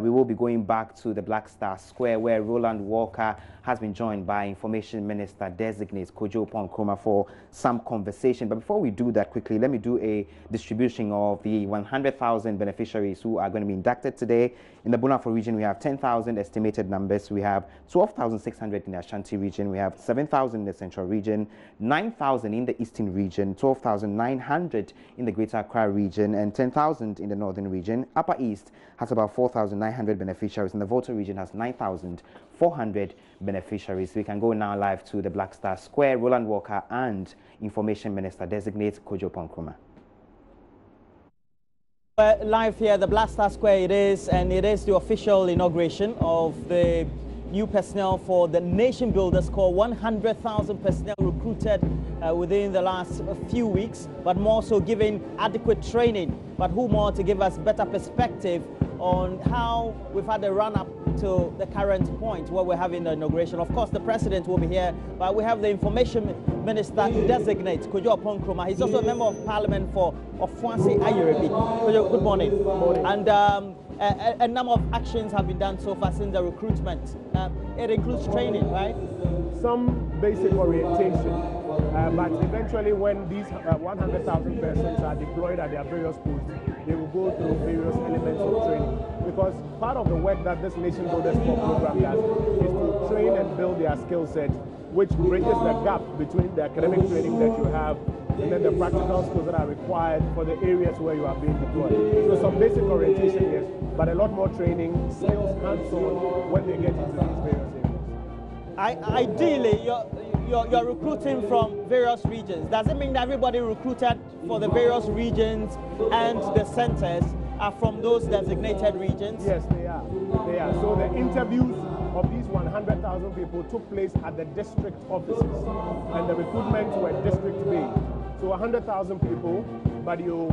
we will be going back to the Black Star Square, where Roland Walker has been joined by Information Minister Designate Kojo Nkrumah for some conversation. But before we do that, quickly, let me do a distribution of the 100,000 beneficiaries who are going to be inducted today. In the Bunafo region, we have 10,000 estimated numbers. We have 12,600 in the Ashanti region. We have 7,000 in the Central region, 9,000 in the Eastern region, 12,900 in the Greater Accra region, and 10,000 in the Northern region. Upper East has about 4,900 beneficiaries, and the Volta region has 9,400 beneficiaries. We can go now live to the Black Star Square, Roland Walker and Information Minister Designate Kojo Nkrumah. Live here at the Black Star Square it is, and it is the official inauguration of the new personnel for the Nation Builders Corps. 100,000 personnel recruited within the last few weeks, but more so giving adequate training. But who more to give us better perspective on how we've had a run-up to the current point where we're having the inauguration. Of course, the president will be here, but we have the Information Minister Designate Kojo Nkrumah. He's also a member of Parliament for Ofuansi Ayerebi. Kojo, good morning. Good morning. And a number of actions have been done so far since the recruitment. It includes training, right? Some basic orientation, but eventually when these 100,000 persons are deployed at their various posts, they will go through various elements of training. Because part of the work that this Nation Builders Corps program does is to train and build their skill set, which bridges the gap between the academic training that you have and then the practical skills that are required for the areas where you are being deployed. So some basic orientation, yes, but a lot more training, skills hands-on when they get into these various areas. Ideally, you're recruiting from various regions. Does it mean that everybody recruited for the various regions and the centers are from those designated regions? Yes, they are. They are. So the interviews of these 100,000 people took place at the district offices, and the recruitments were district-based. So 100,000 people, but you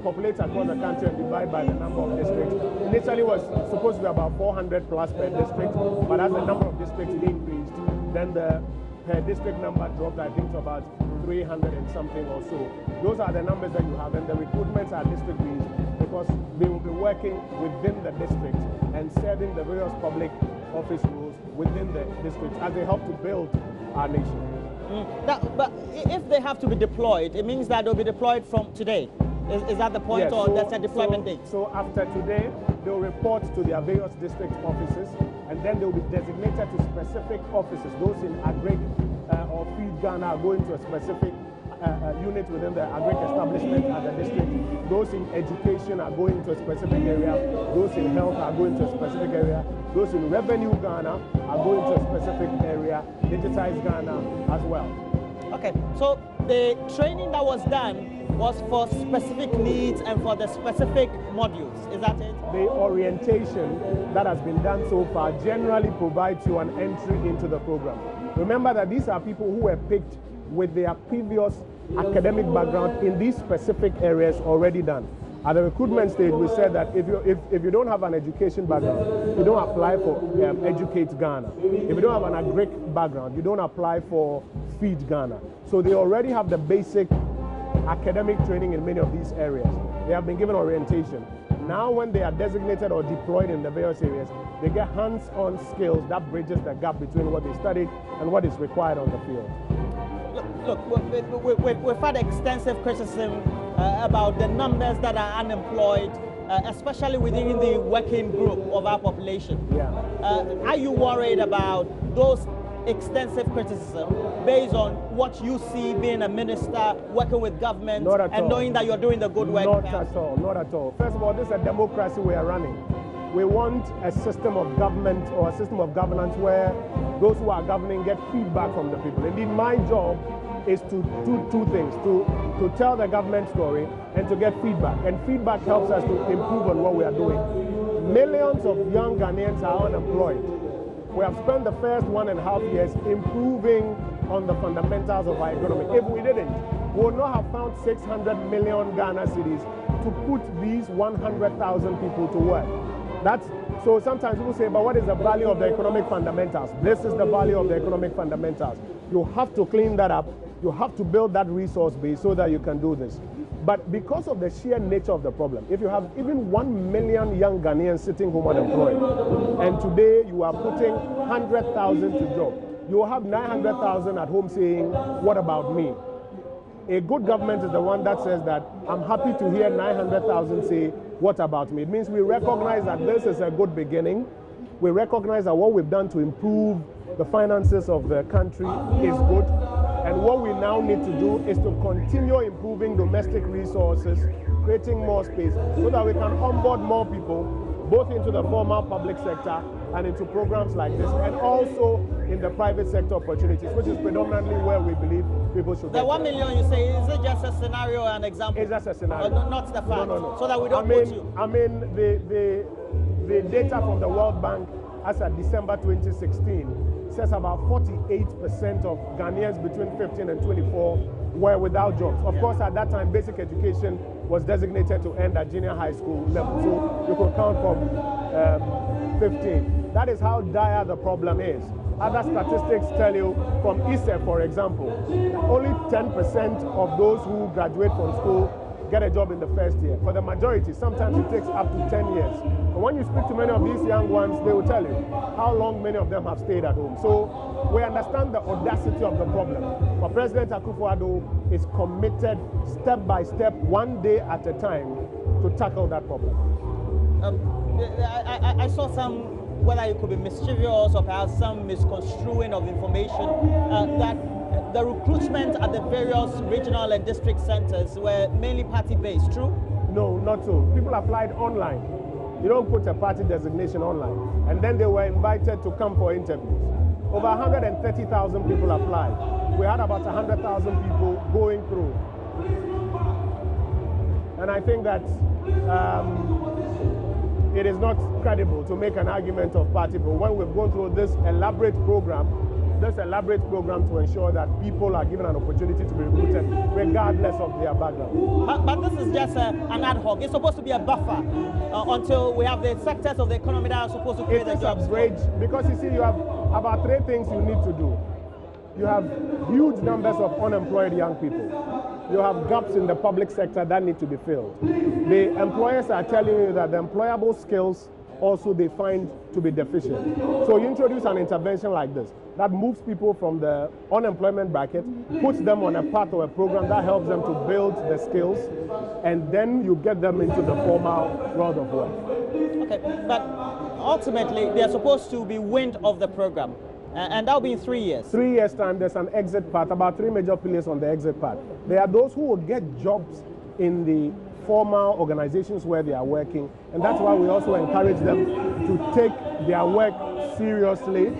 populate across the country and divide by the number of districts. Initially, it was supposed to be about 400 plus per district, but as the number of districts increased, then the per district number dropped, I think, to about 300 and something or so. Those are the numbers that you have, and the recruitments are district-based because they will be working within the district and serving the various public office roles within the district as they help to build our nation. But if they have to be deployed, it means that they'll be deployed from today. Is that the point, yes, or that's a deployment date? So after today, they'll report to their various district offices, and then they'll be designated to specific offices. Those in Agric or Feed Ghana are going to a specific unit within the Agric establishment at the district. Those in education are going to a specific area. Those in health are going to a specific area. Those in Revenue Ghana are going to a specific area. Digitize Ghana as well. Okay, so the training that was done was for specific needs and for the specific modules, is that it? The orientation that has been done so far generally provides you an entry into the program. Remember that these are people who were picked with their previous academic background in these specific areas already done. At the recruitment stage, we said that if you don't have an education background, you don't apply for Educate Ghana. If you don't have an Agric background, you don't apply for Feed Ghana. So they already have the basic academic training in many of these areas. They have been given orientation. Now when they are designated or deployed in the various areas, they get hands-on skills that bridges the gap between what they studied and what is required on the field. Look, we've had extensive criticism about the numbers that are unemployed, especially within the working group of our population. Yeah. Are you worried about those extensive criticism based on what you see being a minister working with government and knowing that you're doing the good work? Not at all, not at all. First of all, this is a democracy we are running. We want a system of government or a system of governance where those who are governing get feedback from the people. Indeed, my job is to do two things, to tell the government story and to get feedback. And feedback helps us to improve on what we are doing. Millions of young Ghanaians are unemployed. We have spent the first 1.5 years improving on the fundamentals of our economy. If we didn't, we would not have found 600 million Ghana cedis to put these 100,000 people to work. So sometimes people say, but what is the value of the economic fundamentals? This is the value of the economic fundamentals. You have to clean that up. You have to build that resource base so that you can do this. But because of the sheer nature of the problem, if you have even 1 million young Ghanaians sitting home unemployed, and today you are putting 100,000 to job, you will have 900,000 at home saying, what about me? A good government is the one that says that I'm happy to hear 900,000 say, what about me? It means we recognize that this is a good beginning. We recognize that what we've done to improve the finances of the country is good. And what we now need to do is to continue improving domestic resources, creating more space so that we can onboard more people, both into the formal public sector and into programs like this, and also in the private sector opportunities, which is predominantly where we believe people should The 1 million you say, is it just a scenario, an example? It's just a scenario. Not the fact, No. so that we don't quote you. I mean, the data from the World Bank as of December 2016 says about 48% of Ghanaians between 15 and 24 were without jobs. Of course, at that time, basic education was designated to end at junior high school level, so you could count from 15. That is how dire the problem is. Other statistics tell you from ISEF, for example, only 10% of those who graduate from school get a job in the first year. For the majority, sometimes it takes up to 10 years. And when you speak to many of these young ones, they will tell you how long many of them have stayed at home. So we understand the audacity of the problem. But President Akufo-Addo is committed step by step, one day at a time, to tackle that problem. I saw some, whether it could be mischievous or perhaps some misconstruing of information, that the recruitment at the various regional and district centers were mainly party-based, true? No, not so. People applied online. You don't put a party designation online. And then they were invited to come for interviews. Over 130,000 people applied. We had about 100,000 people going through. And I think that it is not credible to make an argument of party, but when we've gone through this elaborate program to ensure that people are given an opportunity to be recruited regardless of their background. But this is just an ad hoc. It's supposed to be a buffer until we have the sectors of the economy that are supposed to create the jobs. Because you see, you have about 3 things you need to do. You have huge numbers of unemployed young people. You have gaps in the public sector that need to be filled. The employers are telling you that the employable skills also they find to be deficient. So you introduce an intervention like this that moves people from the unemployment bracket, puts them on a path or a program that helps them to build the skills, and then you get them into the formal world of work. Okay, but ultimately they are supposed to be wind of the program. And that'll be in 3 years. 3 years' time, there's an exit path, about 3 major pillars on the exit path. There are those who will get jobs in the formal organizations where they are working, and that's why we also encourage them to take their work seriously.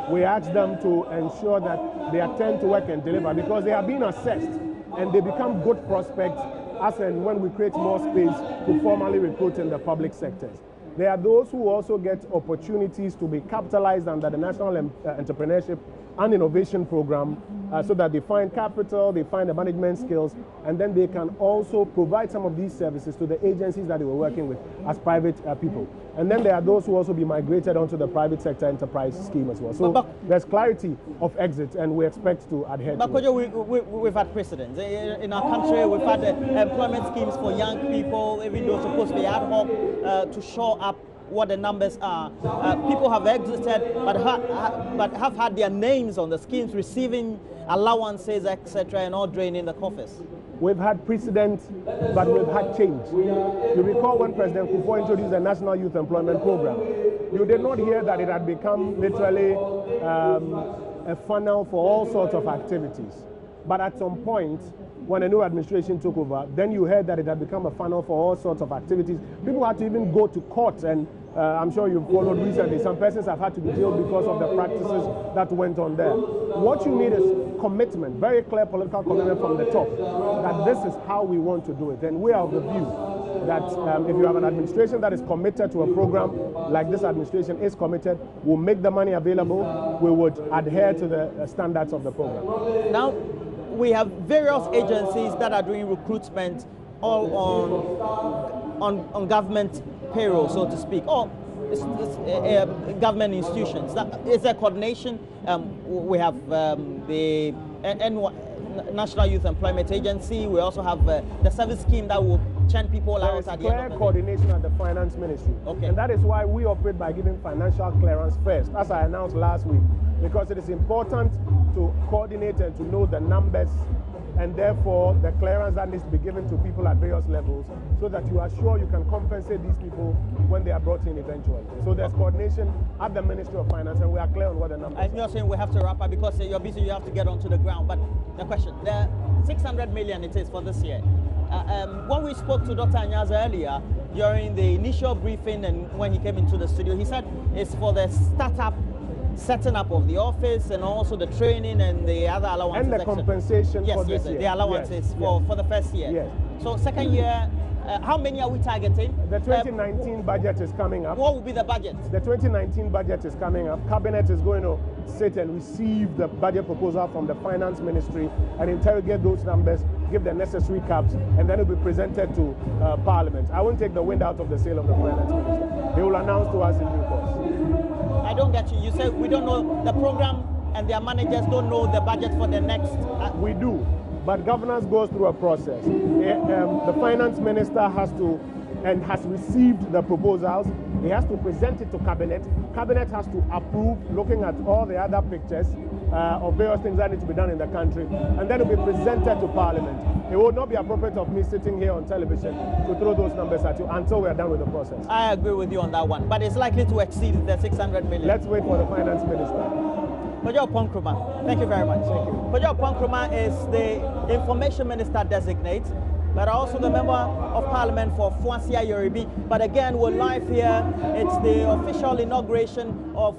We ask them to ensure that they attend to work and deliver, because they are being assessed and they become good prospects as and when we create more space to formally recruit in the public sectors. There are those who also get opportunities to be capitalized under the National Entrepreneurship and Innovation Program so that they find capital, they find the management skills, and then they can also provide some of these services to the agencies that they were working with as private people. And then there are those who also be migrated onto the private sector enterprise scheme as well. So there's clarity of exit, and we expect to adhere to it. But we've had precedents. In our country, we've had employment schemes for young people, even though supposed to be ad hoc, to show up what the numbers are. People have exited, but have had their names on the schemes, receiving allowances, etc., and all draining the coffers. We've had precedent, but we've had change. You recall when President Akufo introduced the National Youth Employment Program, you did not hear that it had become literally a funnel for all sorts of activities. But at some point, when a new administration took over, then you heard that it had become a funnel for all sorts of activities. People had to even go to court, and I'm sure you've followed recently, some persons have had to be jailed because of the practices that went on there. What you need is commitment, very clear political commitment from the top, that this is how we want to do it. And we are of the view that if you have an administration that is committed to a program like this administration is committed, we'll make the money available, we would adhere to the standards of the program. Now, we have various agencies that are doing recruitment all on government payroll, so to speak, or government institutions. Is there coordination? We have the National Youth Employment Agency. We also have the service scheme that will churn people out at the end of the day. There is clear coordination at the finance ministry. Okay. And that is why we operate by giving financial clearance first, as I announced last week, because it is important to coordinate and to know the numbers, and therefore the clearance that needs to be given to people at various levels, so that you are sure you can compensate these people when they are brought in eventually. So there's coordination at the Ministry of Finance, and we are clear on what the numbers are. And you're saying we have to wrap up because you're busy, you have to get onto the ground. But the question, the 600 million it is for this year. When we spoke to Dr. Anyaz earlier, during the initial briefing and when he came into the studio, he said it's for the startup, setting up of the office, and also the training and the other allowances. And the compensation for this year. The allowances for the first year. Yes. So second year, how many are we targeting? The 2019 budget is coming up. What will be the budget? The 2019 budget is coming up. Cabinet is going to sit and receive the budget proposal from the Finance Ministry and interrogate those numbers, give the necessary caps, and then it will be presented to Parliament. I won't take the wind out of the sail of the Finance Minister. They will announce to us in due course. I don't get you. You say we don't know the program and their managers don't know the budget for the next... We do. But governance goes through a process. The finance minister has received the proposals. He has to present it to cabinet. Cabinet has to approve, looking at all the other pictures of various things that need to be done in the country, and then it will be presented to Parliament. It would not be appropriate of me sitting here on television to throw those numbers at you until we are done with the process. I agree with you on that one, but it's likely to exceed the 600 million. Let's wait for the finance minister. Kojo Nkrumah, thank you very much. Thank you. Kojo Nkrumah is the Information Minister designate, but also the Member of Parliament for Fuasia Yorubi. But again, we're live here. It's the official inauguration of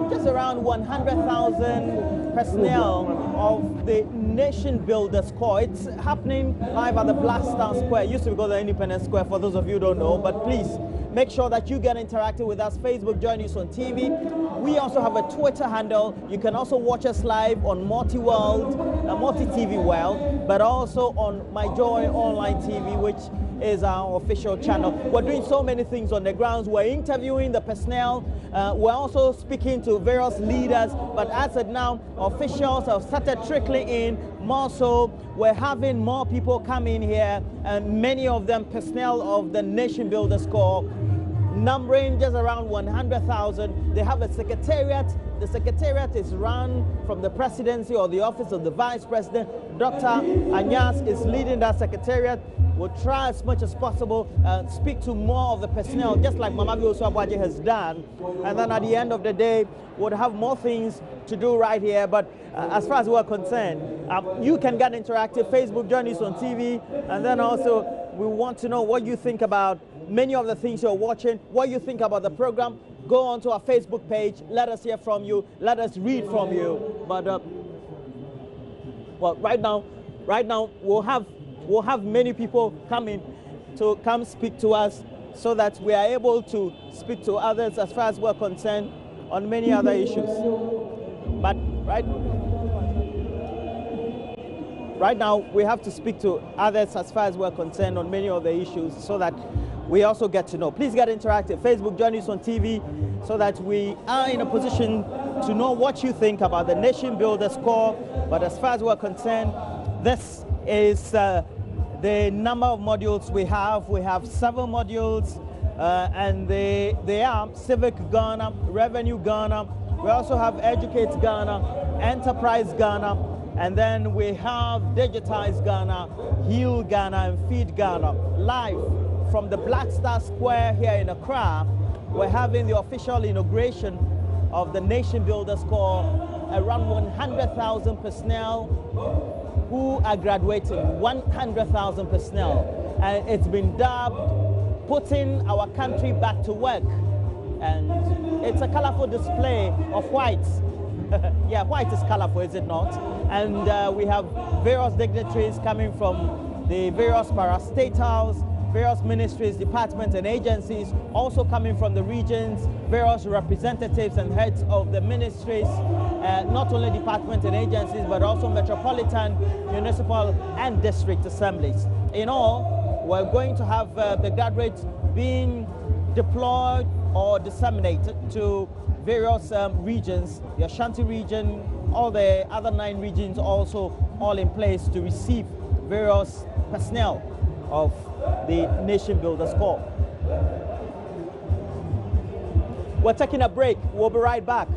just around 100,000 personnel of the Nation Builders Corps. It's happening live at the Black Star Square. It used to be called the Independence Square, for those of you who don't know, but please make sure that you get interactive with us. Facebook, JoyNews on TV. We also have a Twitter handle. You can also watch us live on Multi-TV World, but also on My Joy Online TV, which is our official channel. We're doing so many things on the grounds. We're interviewing the personnel. We're also speaking to various leaders, but as of now, officials have started trickling in more so. We're having more people come in here, and many of them personnel of the Nation Builders Corps, numbering just around 100,000. They have a secretariat. The secretariat is run from the presidency or the office of the vice president. Dr. Anyaz is leading that secretariat. We'll try as much as possible speak to more of the personnel, just like Mamabi Osuabwaje has done. And then at the end of the day, we'll have more things to do right here. But as far as we're concerned, you can get interactive. Facebook, JoyNews on TV. And then also, we want to know what you think about many of the things you're watching, what you think about the program. Go onto our Facebook page. Let us hear from you. Let us read from you. But well, right now, we'll have many people coming to come speak to us, so that we are able to speak to others as far as we're concerned on many other issues. But right now, we have to speak to others as far as we're concerned on many of the issues, so that we also get to know. Please get interactive. Facebook, JoyNews on TV, so that we are in a position to know what you think about the Nation Builders Corps. But as far as we're concerned, this is the number of modules we have. We have 7 modules, and they are Civic Ghana, Revenue Ghana. We also have Educate Ghana, Enterprise Ghana, and then we have Digitize Ghana, Heal Ghana, and Feed Ghana. Live from the Black Star Square here in Accra, we're having the official inauguration of the Nation Builders Corps. Around 100,000 personnel who are graduating, 100,000 personnel. And it's been dubbed Putting Our Country Back to Work. And it's a colorful display of white. Yeah, white is colorful, is it not? And we have various dignitaries coming from the various parastatals, various ministries, departments and agencies, also coming from the regions, various representatives and heads of the ministries, not only departments and agencies, but also metropolitan, municipal and district assemblies. In all, we're going to have the graduates being deployed or disseminated to various regions, the Ashanti region, all the other 9 regions also all in place to receive various personnel of the Nation Builders Corps. We're taking a break. We'll be right back.